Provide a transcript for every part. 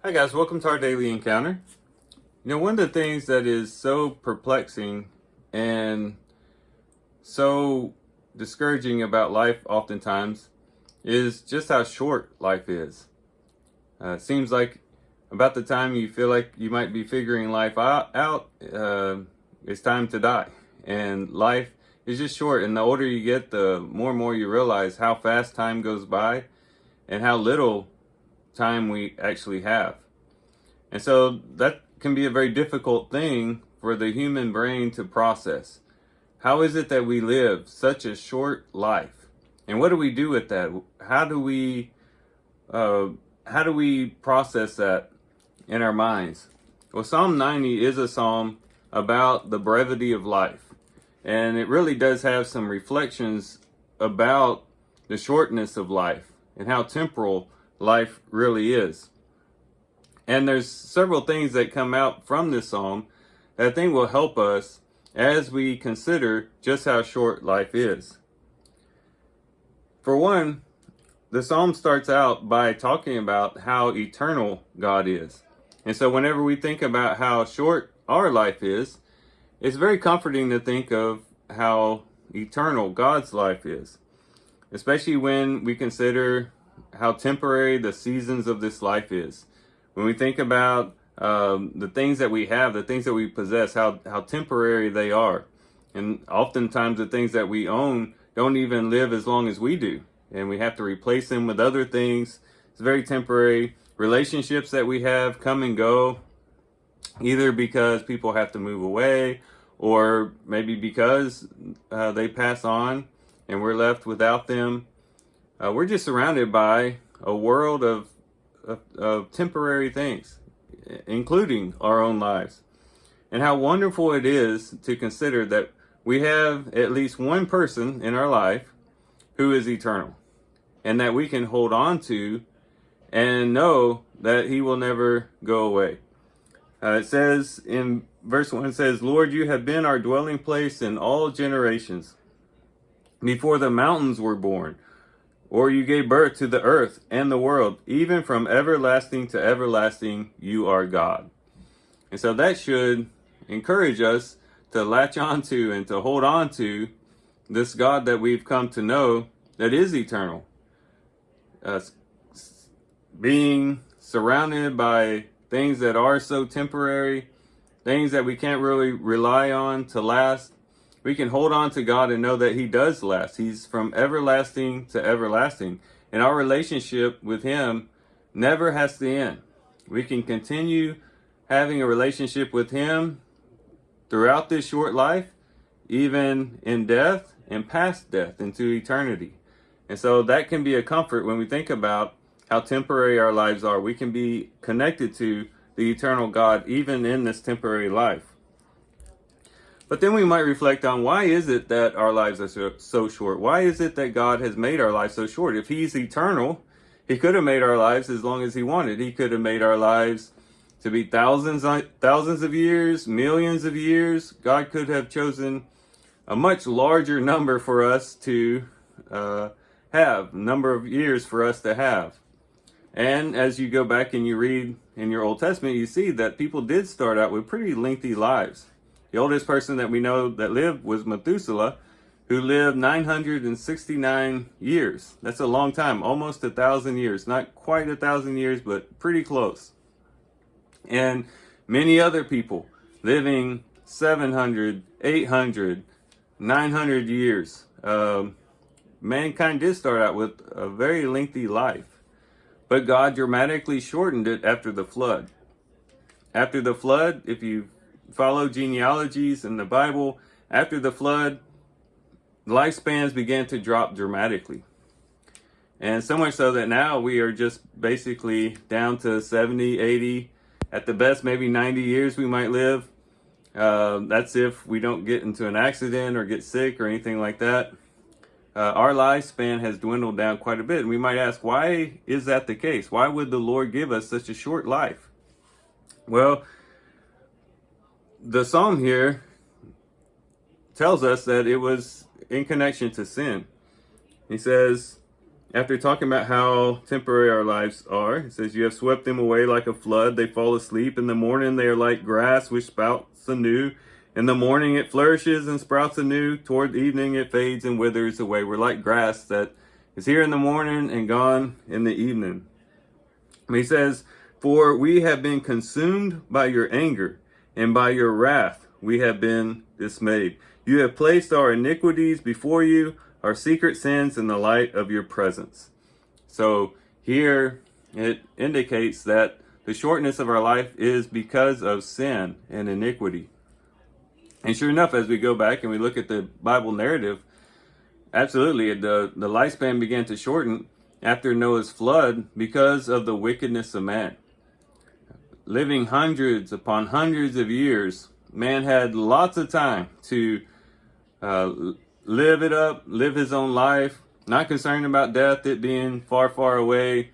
Hi guys, welcome to our daily encounter. One of the things that is so perplexing and so discouraging about life oftentimes is just how short life is. It seems like about the time you feel like you might be figuring life out, it's time to die. And life is just short. And the older you get, the more and more you realize how fast time goes by and how little time we actually have. And so that can be a very difficult thing for the human brain to process. How is it that we live such a short life? And what do we do with that? How do we process that in our minds? Well, Psalm 90 is a psalm about the brevity of life. And it really does have some reflections about the shortness of life and how temporal life really is. And there's several things that come out from this psalm that I think will help us as we consider just how short life is. For one, the psalm starts out by talking about how eternal God is. And so whenever we think about how short our life is, it's very comforting to think of how eternal God's life is, especially when we consider how temporary the seasons of this life is. When we think about the things that we have, the things that we possess, how temporary they are. And oftentimes the things that we own don't even live as long as we do. And we have to replace them with other things. It's very temporary. Relationships that we have come and go, either because people have to move away or maybe because they pass on and we're left without them. We're just surrounded by a world of temporary things, including our own lives. And how wonderful it is to consider that we have at least one person in our life who is eternal and that we can hold on to and know that he will never go away. It says in verse 1, it says, Lord, you have been our dwelling place in all generations. Before the mountains were born, or you gave birth to the earth and the world, even from everlasting to everlasting, you are God. And so that should encourage us to latch on to and to hold on to this God that we've come to know that is eternal. Being surrounded by things that are so temporary, things that we can't really rely on to last, we can hold on to God and know that he does last. He's from everlasting to everlasting. And our relationship with him never has to end. We can continue having a relationship with him throughout this short life, even in death and past death into eternity. And so that can be a comfort when we think about how temporary our lives are. We can be connected to the eternal God even in this temporary life. But then we might reflect on, why is it that our lives are so short? Why is it that God has made our lives so short? If he's eternal, he could have made our lives as long as he wanted. He could have made our lives to be thousands of years, millions of years. God could have chosen a much larger number for us to have, number of years for us to have. And as you go back and you read in your Old Testament, you see that people did start out with pretty lengthy lives. The oldest person that we know that lived was Methuselah, who lived 969 years. That's a long time, almost 1,000 years. Not quite 1,000 years, but pretty close. And many other people living 700, 800, 900 years. Mankind did start out with a very lengthy life, but God dramatically shortened it after the flood. After the flood, if you follow genealogies in the Bible, after the flood, lifespans began to drop dramatically. And so much so that now we are just basically down to 70, 80, at the best, maybe 90 years we might live. That's if we don't get into an accident or get sick or anything like that. Our lifespan has dwindled down quite a bit. And we might ask, why is that the case? Why would the Lord give us such a short life? Well, the psalm here tells us that it was in connection to sin. He says, after talking about how temporary our lives are, it says, you have swept them away like a flood. They fall asleep. In the morning, they are like grass which sprouts anew. In the morning, it flourishes and sprouts anew. Toward evening, it fades and withers away. We're like grass that is here in the morning and gone in the evening. And he says, for we have been consumed by your anger, and by your wrath we have been dismayed. You have placed our iniquities before you, our secret sins in the light of your presence. So here it indicates that the shortness of our life is because of sin and iniquity. And sure enough, as we go back and we look at the Bible narrative, absolutely, the lifespan began to shorten after Noah's flood because of the wickedness of man. Living hundreds upon hundreds of years, man had lots of time to live it up, live his own life, not concerned about death, it being far, far away,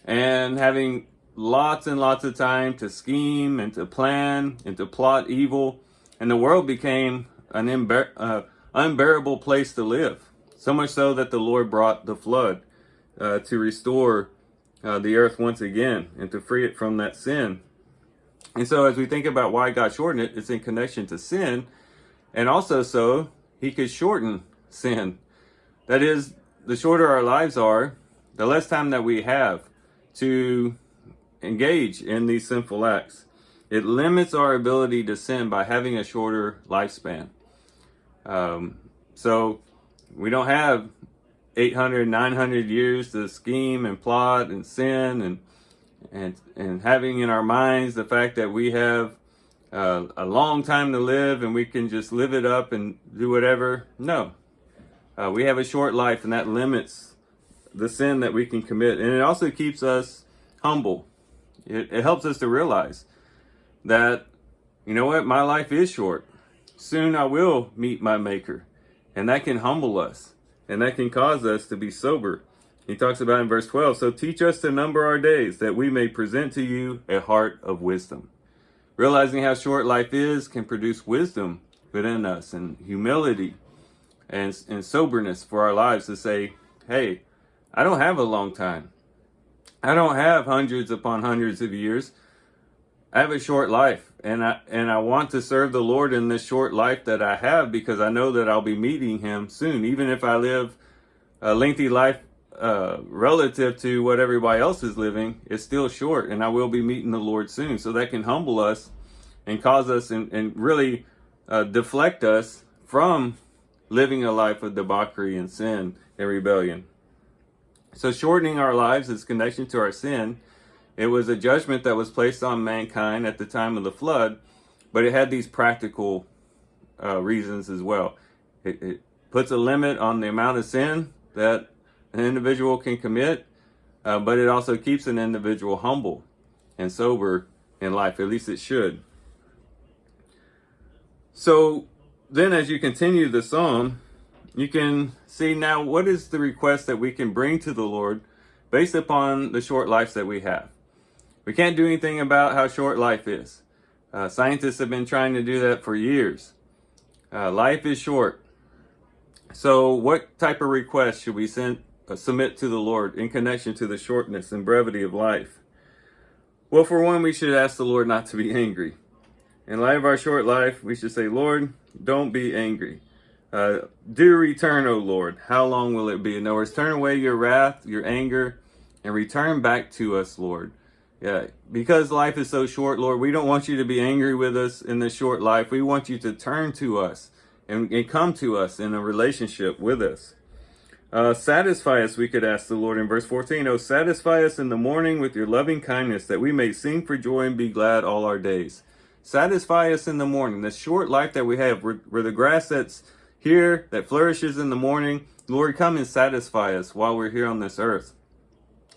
and having lots and lots of time to scheme and to plan and to plot evil. And the world became an unbearable place to live. So much so that the Lord brought the flood to restore the earth once again and to free it from that sin. And so as we think about why God shortened it, it's in connection to sin, and also so he could shorten sin. That is, the shorter our lives are, the less time that we have to engage in these sinful acts. It limits our ability to sin by having a shorter lifespan. So we don't have 800, 900 years to scheme and plot and sin and having in our minds the fact that we have a long time to live and we can just live it up and do whatever. No, we have a short life, and that limits the sin that we can commit. And it also keeps us humble. It helps us to realize that, you know what, my life is short. Soon I will meet my Maker, and that can humble us, and that can cause us to be sober. He talks about in verse 12, so teach us to number our days, that we may present to you a heart of wisdom. Realizing how short life is can produce wisdom within us, and humility and soberness for our lives to say, hey, I don't have a long time. I don't have hundreds upon hundreds of years. I have a short life, and I want to serve the Lord in this short life that I have, because I know that I'll be meeting him soon. Even if I live a lengthy life relative to what everybody else is living, it's still short, and I will be meeting the Lord soon. So that can humble us and cause us and really deflect us from living a life of debauchery and sin and rebellion. So shortening our lives is connection to our sin. It was a judgment that was placed on mankind at the time of the flood, but it had these practical reasons as well. It puts a limit on the amount of sin that an individual can commit, but it also keeps an individual humble and sober in life. At least it should. So then as you continue the psalm, you can see now what is the request that we can bring to the Lord based upon the short lives that we have. We can't do anything about how short life is. Scientists have been trying to do that for years. Life is short. So what type of request should we submit to the Lord in connection to the shortness and brevity of life? Well, for one, we should ask the Lord not to be angry. In light of our short life, we should say, Lord, don't be angry. Do return, O Lord. How long will it be? In other words, turn away your wrath, your anger, and return back to us, Lord. Yeah, because life is so short, Lord, we don't want you to be angry with us in this short life. We want you to turn to us and come to us in a relationship with us. Satisfy us, we could ask the Lord in verse 14. Oh, satisfy us in the morning with your loving kindness, that we may sing for joy and be glad all our days. Satisfy us in the morning. This short life that we have, we're the grass that's here, that flourishes in the morning. Lord, come and satisfy us while we're here on this earth.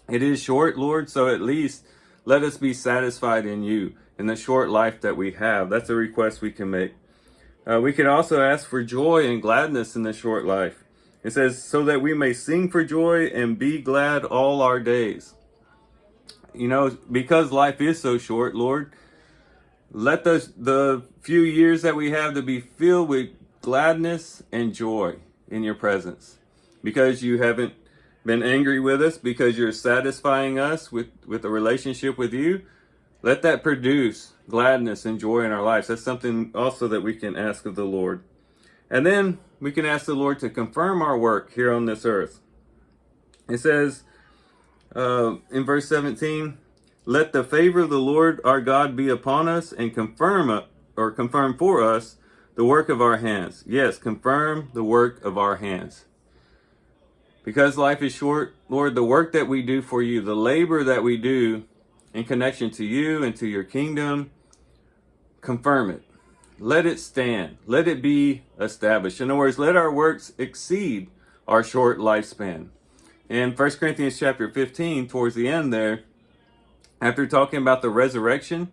It is short, Lord, so at least let us be satisfied in you, in the short life that we have. That's a request we can make. We can also ask for joy and gladness in the short life. It says, so that we may sing for joy and be glad all our days. You know, because life is so short, Lord, let the few years that we have to be filled with gladness and joy in your presence. Because you haven't been angry with us because you're satisfying us with a relationship with you, let that produce gladness and joy in our lives. That's something also that we can ask of the Lord. And then we can ask the Lord to confirm our work here on this earth. It says in verse 17, let the favor of the Lord our God be upon us and confirm for us the work of our hands. Yes, confirm the work of our hands. Because life is short, Lord, the work that we do for you, the labor that we do in connection to you and to your kingdom, confirm it. Let it stand. Let it be established. In other words, let our works exceed our short lifespan. In 1 Corinthians chapter 15, towards the end there, after talking about the resurrection,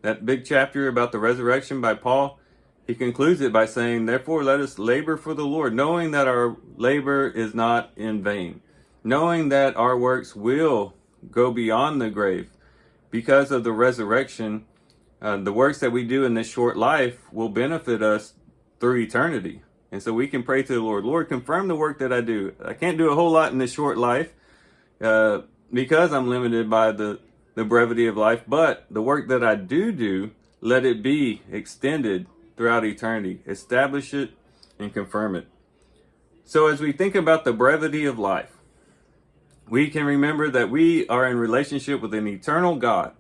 that big chapter about the resurrection by Paul, he concludes it by saying, therefore, let us labor for the Lord, knowing that our labor is not in vain, knowing that our works will go beyond the grave. Because of the resurrection, the works that we do in this short life will benefit us through eternity. And so we can pray to the Lord, Lord, confirm the work that I do. I can't do a whole lot in this short life because I'm limited by the brevity of life. But the work that I do, let it be extended throughout eternity. Establish it and confirm it. So as we think about the brevity of life, we can remember that we are in relationship with an eternal God.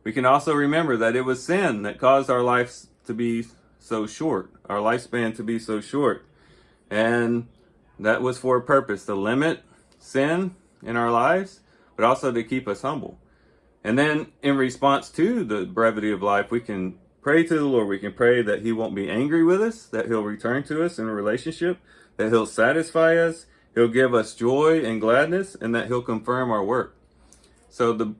We can also remember that it was sin that caused our lives to be so short, our lifespan to be so short. And that was for a purpose, to limit sin in our lives, but also to keep us humble. And then in response to the brevity of life, we can pray to the Lord. We can pray that he won't be angry with us, that he'll return to us in a relationship, that he'll satisfy us, he'll give us joy and gladness, and that he'll confirm our work. So the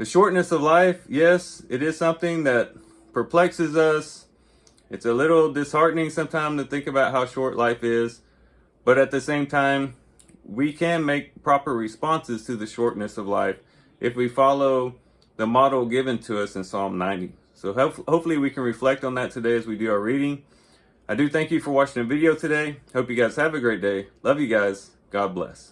shortness of life, yes, it is something that perplexes us. It's a little disheartening sometimes to think about how short life is. But at the same time, we can make proper responses to the shortness of life if we follow the model given to us in Psalm 90. So hopefully we can reflect on that today as we do our reading. I do thank you for watching the video today. Hope you guys have a great day. Love you guys. God bless.